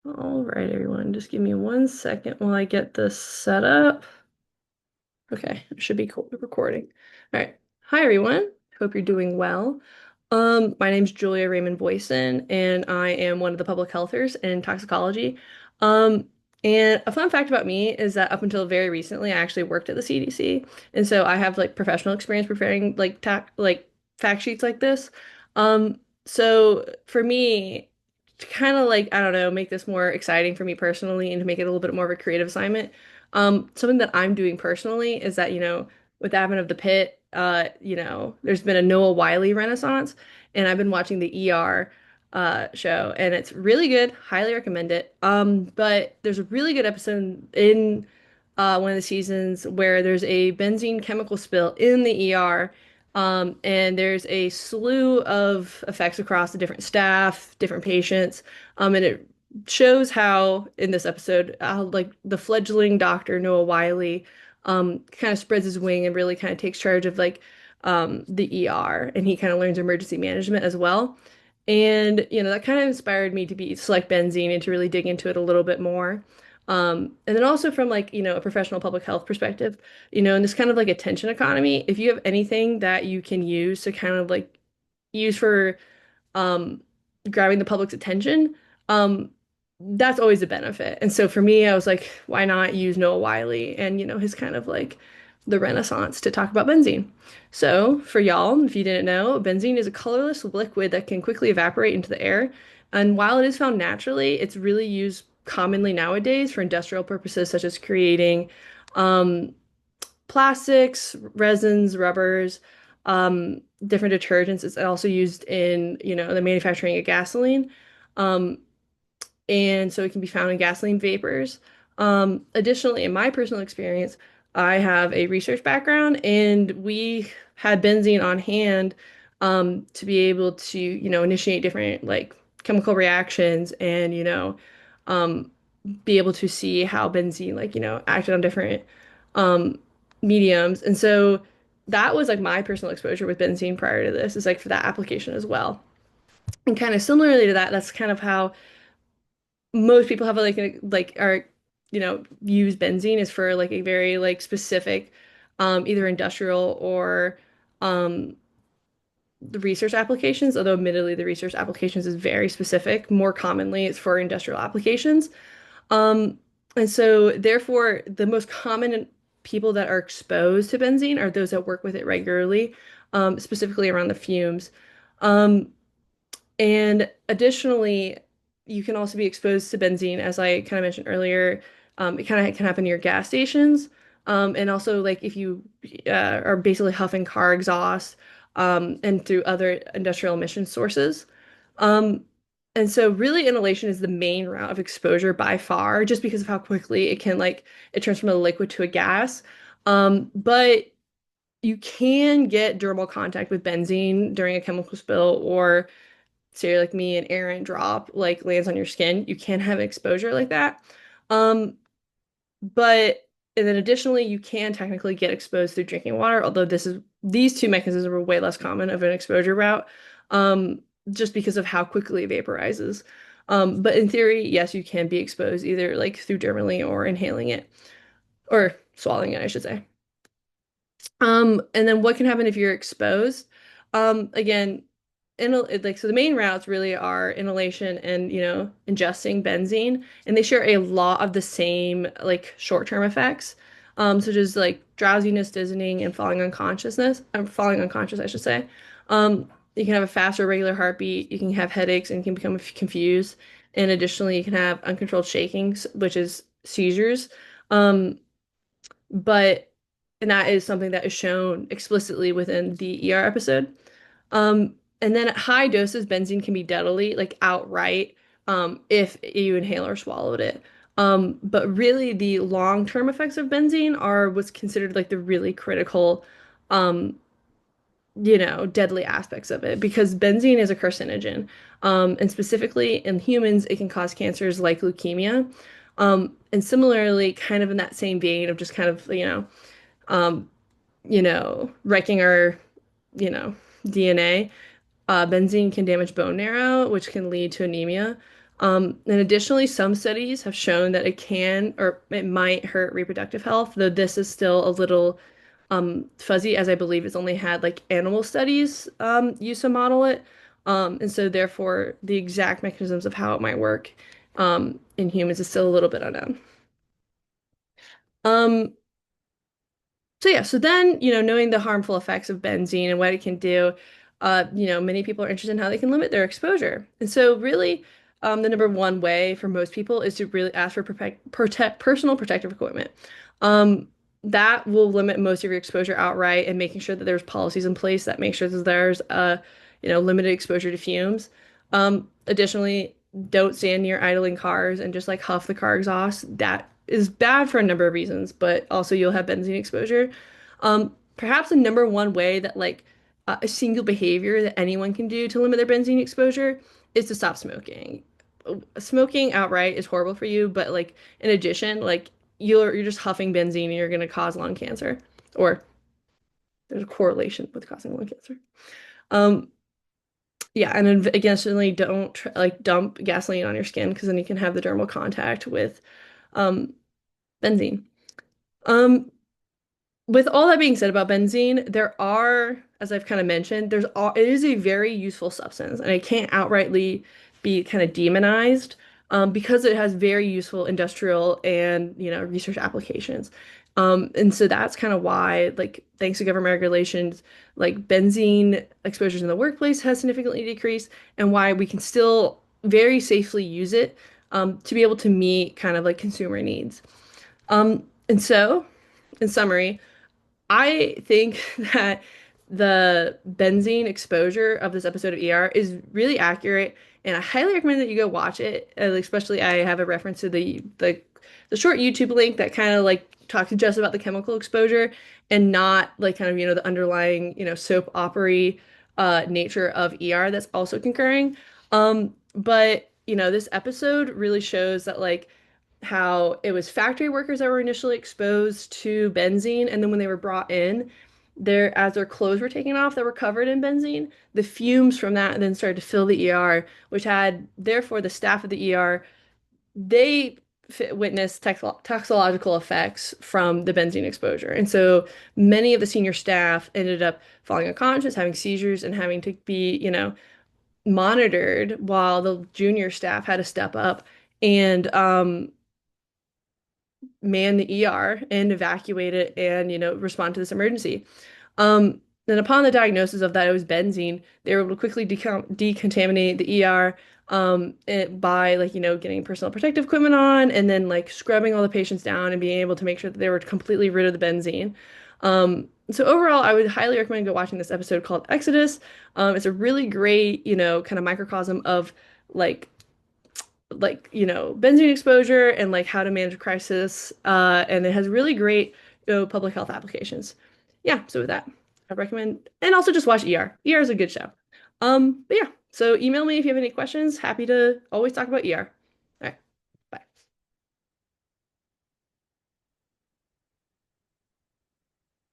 All right, everyone, just give me 1 second while I get this set up. Okay, I should be recording. All right. Hi, everyone. Hope you're doing well. My name's Julia Raymond Boyson, and I am one of the public healthers in toxicology. Um, and a fun fact about me is that up until very recently, I actually worked at the CDC, and so I have like professional experience preparing like fact sheets like this. So for me, to kind of like I don't know, make this more exciting for me personally, and to make it a little bit more of a creative assignment. Something that I'm doing personally is that, with the advent of the pit, there's been a Noah Wiley renaissance, and I've been watching the ER show, and it's really good. Highly recommend it. But there's a really good episode in one of the seasons where there's a benzene chemical spill in the ER. And there's a slew of effects across the different staff, different patients. And it shows how in this episode, how like the fledgling doctor Noah Wiley kind of spreads his wing and really kind of takes charge of like the ER, and he kind of learns emergency management as well. And that kind of inspired me to be select benzene and to really dig into it a little bit more. And then also from like, a professional public health perspective, in this kind of like attention economy, if you have anything that you can use to kind of like use for um, grabbing the public's attention, um, that's always a benefit. And so for me, I was like, why not use Noah Wiley and, his kind of like the Renaissance to talk about benzene. So for y'all, if you didn't know, benzene is a colorless liquid that can quickly evaporate into the air. And while it is found naturally, it's really used commonly nowadays for industrial purposes, such as creating um, plastics, resins, rubbers, different detergents. It's also used in, the manufacturing of gasoline. Um, and so it can be found in gasoline vapors. Additionally, in my personal experience, I have a research background, and we had benzene on hand to be able to, initiate different like chemical reactions and, um, be able to see how benzene like, acted on different um, mediums. And so that was like my personal exposure with benzene prior to this, is like for that application as well. And kind of similarly to that, that's kind of how most people have like are use benzene is for like a very like specific either industrial or um the research applications, although admittedly the research applications is very specific. More commonly it's for industrial applications. um and so therefore the most common people that are exposed to benzene are those that work with it regularly, specifically around the fumes. um and additionally, you can also be exposed to benzene, as I kind of mentioned earlier. It kind of can happen near gas stations. And also, like if you are basically huffing car exhaust and through other industrial emission sources. Um, and so, really, inhalation is the main route of exposure by far, just because of how quickly it can, like, it turns from a liquid to a gas. But you can get dermal contact with benzene during a chemical spill, or say like me, an errant drop like lands on your skin, you can have exposure like that. Um, but and then additionally, you can technically get exposed through drinking water, although these two mechanisms are way less common of an exposure route, just because of how quickly it vaporizes. But in theory, yes, you can be exposed either like through dermally or inhaling it, or swallowing it, I should say. And then what can happen if you're exposed? Again, like so the main routes really are inhalation and ingesting benzene, and they share a lot of the same like short-term effects, such as like drowsiness, dizzying, and falling unconscious, I should say. You can have a faster regular heartbeat, you can have headaches, and you can become confused. And additionally, you can have uncontrolled shakings, which is seizures. Um, but and that is something that is shown explicitly within the ER episode. And then at high doses, benzene can be deadly, like outright, if you inhale or swallowed it. But really, the long-term effects of benzene are what's considered like the really critical, um, deadly aspects of it, because benzene is a carcinogen. And specifically in humans, it can cause cancers like leukemia. And similarly, kind of in that same vein of just kind of, um, wrecking our, you know, DNA. Benzene can damage bone marrow, which can lead to anemia. And additionally, some studies have shown that it can or it might hurt reproductive health, though this is still a little fuzzy, as I believe it's only had like animal studies used to model it. And so therefore the exact mechanisms of how it might work in humans is still a little bit unknown. Um, So yeah, so then, knowing the harmful effects of benzene and what it can do, many people are interested in how they can limit their exposure. And so really, the number one way for most people is to really ask for personal protective equipment. Um, that will limit most of your exposure outright and making sure that there's policies in place that make sure that there's limited exposure to fumes. Additionally, don't stand near idling cars and just like huff the car exhaust. That is bad for a number of reasons, but also you'll have benzene exposure. Perhaps the number one way that like a single behavior that anyone can do to limit their benzene exposure is to stop smoking. Smoking outright is horrible for you, but like in addition, like you're just huffing benzene and you're going to cause lung cancer, or there's a correlation with causing lung cancer. Um, yeah, and then additionally, don't like dump gasoline on your skin because then you can have the dermal contact with um, benzene. Um, with all that being said about benzene, there are, as I've kind of mentioned, it is a very useful substance, and it can't outrightly be kind of demonized because it has very useful industrial and research applications. And so that's kind of why, like, thanks to government regulations, like benzene exposures in the workplace has significantly decreased, and why we can still very safely use it to be able to meet kind of like consumer needs. And so, in summary, I think that the benzene exposure of this episode of ER is really accurate, and I highly recommend that you go watch it. Especially, I have a reference to the short YouTube link that kind of like talks just about the chemical exposure and not like kind of the underlying soap opery nature of ER that's also concurring. But this episode really shows that like how it was factory workers that were initially exposed to benzene, and then when they were brought in, as their clothes were taken off that were covered in benzene, the fumes from that then started to fill the ER, which had therefore the staff of the ER, they witnessed toxicological effects from the benzene exposure. And so many of the senior staff ended up falling unconscious, having seizures, and having to be, monitored while the junior staff had to step up and man the ER and evacuate it and, respond to this emergency. Then upon the diagnosis of that it was benzene, they were able to quickly decontaminate the ER by like, getting personal protective equipment on and then like scrubbing all the patients down and being able to make sure that they were completely rid of the benzene. So overall, I would highly recommend go watching this episode called Exodus. It's a really great, kind of microcosm of like benzene exposure and like how to manage a crisis. And it has really great, public health applications. Yeah, so with that, I recommend, and also just watch ER. ER is a good show. But yeah, so email me if you have any questions. Happy to always talk about ER.